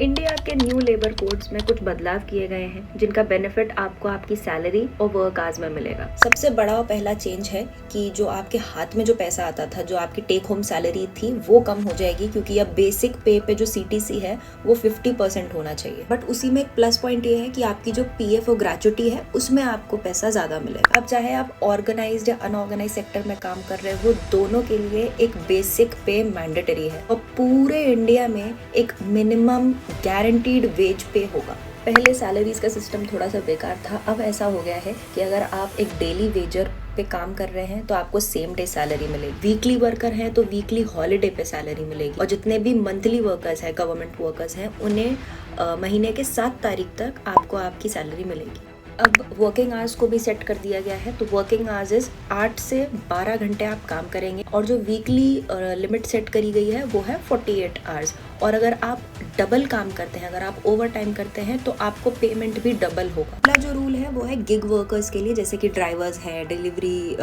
India के new labour codes में कुछ बदलाव किए गए हैं जिनका बेनिफिट आपको आपकी सैलरी और वर्क आवर्स में मिलेगा। सबसे बड़ा और पहला चेंज है कि जो आपके हाथ में जो पैसा आता था, जो आपकी टेक होम सैलरी थी, वो कम हो जाएगी क्योंकि अब बेसिक पे पे जो सीटीसी है वो 50% होना चाहिए। बट उसी में एक प्लस पॉइंट ये है कि आपकी जो पीएफ और ग्रेचुटी है उसमें आपको पैसा ज्यादा मिलेगा। अब चाहे आप ऑर्गेनाइज्ड या अनऑर्गेनाइज सेक्टर में काम कर रहे हो, दोनों के लिए एक बेसिक पे मैंडेटरी है और पूरे इंडिया में एक मिनिमम गारंटीड वेज पे होगा। पहले सैलरीज का सिस्टम थोड़ा सा बेकार था, अब ऐसा हो गया है कि अगर आप एक डेली वेजर पे काम कर रहे हैं तो आपको सेम डे सैलरी मिलेगी। वीकली वर्कर हैं तो वीकली हॉलीडे पे सैलरी मिलेगी और जितने भी मंथली वर्कर्स हैं, गवर्नमेंट वर्कर्स हैं, उन्हें महीने के 7 तारीख तक आपको आपकी सैलरी मिलेगी। अब वर्किंग आवर्स को भी सेट कर दिया गया है, तो वर्किंग आवर्स इज 8 से 12 घंटे आप काम करेंगे और जो वीकली लिमिट सेट करी गई है वो है 48 आवर्स। और अगर आप डबल काम करते हैं, अगर आप ओवर टाइम करते हैं तो आपको पेमेंट भी डबल होगा। पहला जो रूल है वो है गिग वर्कर्स के लिए, जैसे कि ड्राइवर्स हैं, डिलीवरी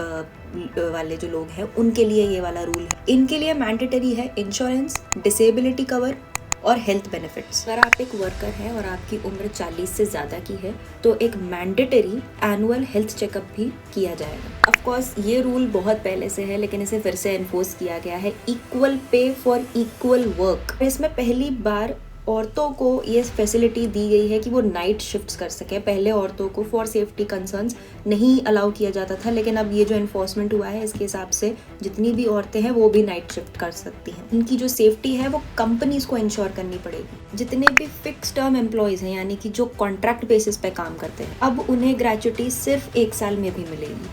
वाले जो लोग हैं, उनके लिए ये वाला रूल है। इनके लिए मैंडेटरी है इंश्योरेंस, डिसेबिलिटी कवर और हेल्थ बेनिफिट्स। अगर आप एक वर्कर हैं और आपकी उम्र 40 से ज़्यादा की है तो एक मैंडेटरी एनुअल हेल्थ चेकअप भी किया जाएगा। ऑफ कोर्स ये रूल बहुत पहले से है लेकिन इसे फिर से एनफोर्स किया गया है, equal pay for equal work. इसमें पहली बार औरतों को ये फैसिलिटी दी गई है कि वो नाइट शिफ्ट्स कर सकें। पहले औरतों को फॉर सेफ्टी कंसर्न्स नहीं अलाउ किया जाता था, लेकिन अब ये जो एनफोर्समेंट हुआ है इसके हिसाब से जितनी भी औरतें हैं वो भी नाइट शिफ्ट कर सकती हैं। इनकी जो सेफ्टी है वो कंपनीज को इंश्योर करनी पड़ेगी। जितने भी फिक्स टर्म एम्प्लॉयज हैं, यानी कि जो कॉन्ट्रैक्ट बेसिस पे काम करते हैं, अब उन्हें ग्रेचुटी सिर्फ 1 साल में भी मिलेगी।